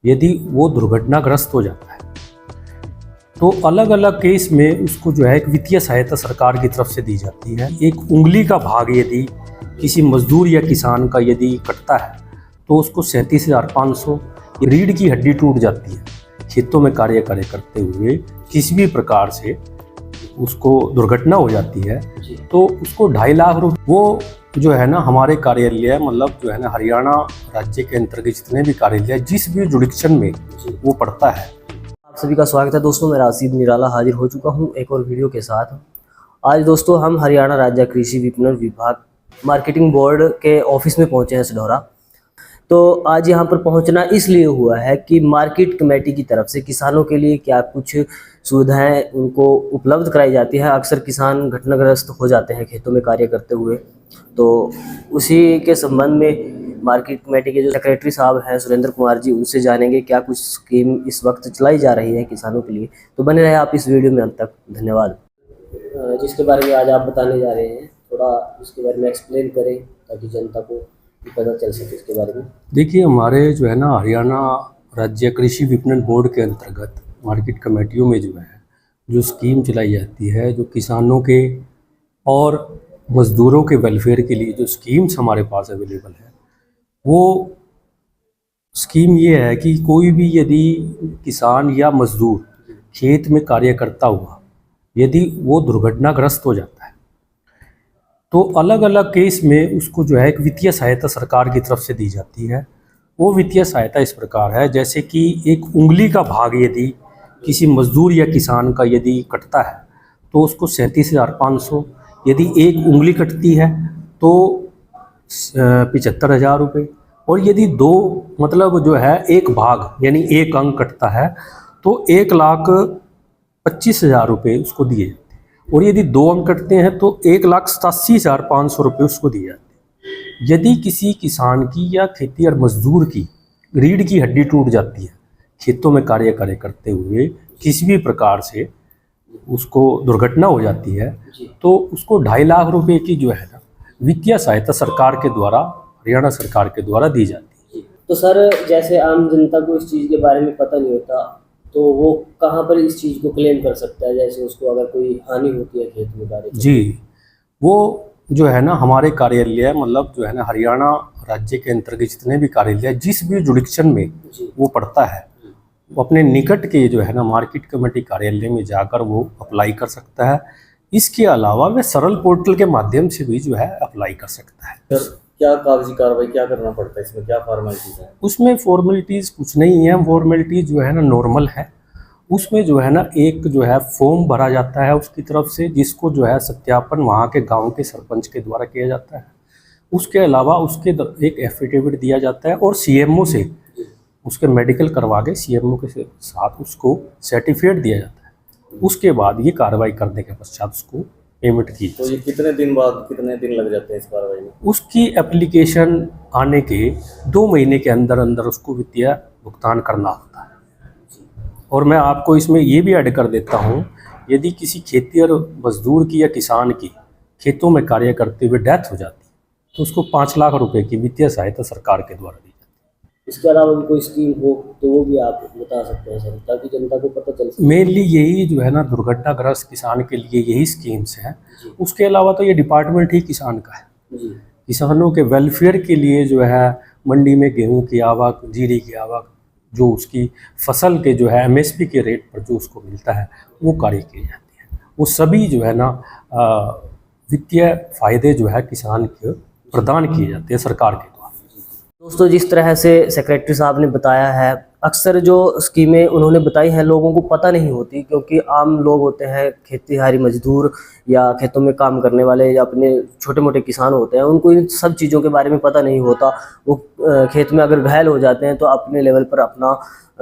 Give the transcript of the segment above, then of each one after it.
यदि वो दुर्घटनाग्रस्त हो जाता है तो अलग अलग केस में उसको जो है एक वित्तीय सहायता सरकार की तरफ से दी जाती है। एक उंगली का भाग यदि किसी मजदूर या किसान का यदि कटता है तो उसको 37,500। रीढ़ की हड्डी टूट जाती है खेतों में कार्य करते हुए, किसी भी प्रकार से उसको दुर्घटना हो जाती है तो उसको 2.5 लाख रुपये वो जो है ना हमारे कार्यालय मतलब जो है ना हरियाणा राज्य के अंतर्गत जितने भी कार्यालय जिस भी जुडिक्शन में वो पड़ता है। आप सभी का स्वागत है दोस्तों, मैं राशिद निराला हाजिर हो चुका हूं एक और वीडियो के साथ। आज दोस्तों हम हरियाणा राज्य कृषि विपणन विभाग मार्केटिंग बोर्ड के ऑफिस में पहुंचे हैं सढौरा। तो आज यहां पर पहुंचना इसलिए हुआ है कि मार्केट कमेटी की तरफ से किसानों के लिए क्या कुछ सुविधाएं उनको उपलब्ध कराई जाती है। अक्सर किसान घटनाग्रस्त हो जाते हैं खेतों में कार्य करते हुए, तो उसी के संबंध में मार्केट कमेटी के जो सेक्रेटरी साहब हैं सुरेंद्र कुमार जी, उनसे जानेंगे क्या कुछ स्कीम इस वक्त चलाई जा रही है किसानों के लिए। तो बने रहे आप इस वीडियो में अंत तक। धन्यवाद। जिसके बारे में आज आप बताने जा रहे हैं, थोड़ा इसके बारे में एक्सप्लेन करें ताकि जनता को पता चल सके इसके बारे में। देखिए, हमारे जो है ना हरियाणा राज्य कृषि विपणन बोर्ड के अंतर्गत मार्केट कमेटियों में जो स्कीम चलाई जाती है, जो किसानों के और मज़दूरों के वेलफेयर के लिए जो स्कीम्स हमारे पास अवेलेबल है, वो स्कीम ये है कि कोई भी यदि किसान या मज़दूर खेत में कार्य करता हुआ यदि वो दुर्घटनाग्रस्त हो जाता है तो अलग अलग केस में उसको जो है एक वित्तीय सहायता सरकार की तरफ से दी जाती है। वो वित्तीय सहायता इस प्रकार है, जैसे कि एक उंगली का भाग यदि किसी मजदूर या किसान का यदि कटता है तो उसको 37,500। यदि एक उंगली कटती है तो 75,000 रुपये। और यदि दो मतलब जो है एक भाग यानी एक अंग कटता है तो 1,25,000 रुपये उसको दिए जाते हैं। और यदि 2 अंग कटते हैं तो 1,87,500 रुपये उसको दिए जाते हैं। यदि किसी किसान की या खेती और मजदूर की रीढ़ की हड्डी टूट जाती है खेतों में कार्य करते हुए, किसी भी प्रकार से उसको दुर्घटना हो जाती है तो उसको 2.5 लाख रुपए की जो है ना वित्तीय सहायता सरकार के द्वारा, हरियाणा सरकार के द्वारा दी जाती है। तो सर, जैसे आम जनता को इस चीज़ के बारे में पता नहीं होता तो वो कहाँ पर इस चीज़ को क्लेम कर सकता है? जैसे उसको अगर कोई हानि होती है खेत में कार्य जी, वो जो है ना हमारे कार्यालय मतलब जो है ना हरियाणा राज्य के अंतर्गत जितने भी कार्यालय जिस भी जुडिक्शन में वो पड़ता है, वो अपने निकट के जो है ना मार्केट कमेटी कार्यालय में जाकर वो अप्लाई कर सकता है। इसके अलावा वह सरल पोर्टल के माध्यम से भी जो है अप्लाई कर सकता है। क्या कागजी कार्रवाई क्या करना पड़ता है इसमें, क्या फॉर्मेलिटीज है? उसमें फॉर्मेलिटीज़ कुछ नहीं है, फॉर्मेलिटीज़ जो है ना नॉर्मल है। उसमें जो है ना एक जो है फॉर्म भरा जाता है उसकी तरफ से, जिसको जो है सत्यापन वहाँ के गांव के सरपंच के द्वारा किया जाता है। उसके अलावा उसके एक एफिडेविट दिया जाता है और सीएमओ से उसके मेडिकल करवा के सीएमओ के साथ उसको सर्टिफिकेट दिया जाता है। उसके बाद ये कार्रवाई करने के पश्चात उसको पेमेंट की। तो ये कितने दिन लग जाते हैं इस कार्रवाई में? उसकी एप्लीकेशन आने के 2 महीने के अंदर अंदर उसको वित्तीय भुगतान करना होता है। और मैं आपको इसमें ये भी ऐड कर देता हूँ, यदि किसी खेती और मजदूर की या किसान की खेतों में कार्य करते हुए डेथ हो जाती है तो उसको 5 लाख रुपए की वित्तीय सहायता सरकार के द्वारा दी जाती है। इसके अलावा भी कोई स्कीम हो तो वो भी आप बता सकते हैं सर, ताकि जनता को पता चल सके। मेनली यही जो है ना दुर्घटनाग्रस्त किसान के लिए यही स्कीम्स हैं। उसके अलावा तो ये डिपार्टमेंट ही किसान का है। किसानों के वेलफेयर के लिए जो है मंडी में गेहूं की आवक, जीरी की आवक, जो उसकी फसल के जो है एमएसपी के रेट पर जो उसको मिलता है वो कार्य किए जाते हैं। वो सभी जो है ना वित्तीय फायदे जो है किसान के प्रदान किए जाते हैं सरकार के द्वारा। दोस्तों, जिस तरह से सेक्रेटरी साहब ने बताया है, अक्सर जो स्कीमें उन्होंने बताई हैं लोगों को पता नहीं होती, क्योंकि आम लोग होते हैं, खेतीहारी मजदूर या खेतों में काम करने वाले या अपने छोटे मोटे किसान होते हैं, उनको इन सब चीज़ों के बारे में पता नहीं होता। वो खेत में अगर घायल हो जाते हैं तो अपने लेवल पर अपना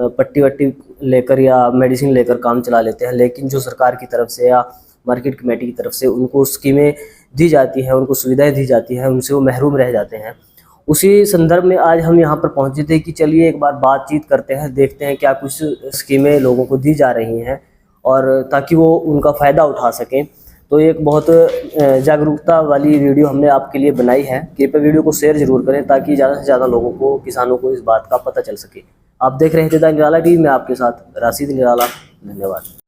पट्टी वट्टी लेकर या मेडिसिन लेकर काम चला लेते हैं। लेकिन जो सरकार की तरफ से या मार्केट कमेटी की तरफ से उनको स्कीमें दी जाती हैं, उनको सुविधाएँ दी जाती हैं, उनसे वो महरूम रह जाते हैं। उसी संदर्भ में आज हम यहाँ पर पहुँचे थे कि चलिए एक बार बातचीत करते हैं, देखते हैं क्या कुछ स्कीमें लोगों को दी जा रही हैं और ताकि वो उनका फ़ायदा उठा सकें। तो एक बहुत जागरूकता वाली वीडियो हमने आपके लिए बनाई है। कृपया वीडियो को शेयर ज़रूर करें ताकि ज़्यादा से ज़्यादा लोगों को, किसानों को इस बात का पता चल सके। आप देख रहे थे द निराला टीवी में आपके साथ राशिद निराला। धन्यवाद।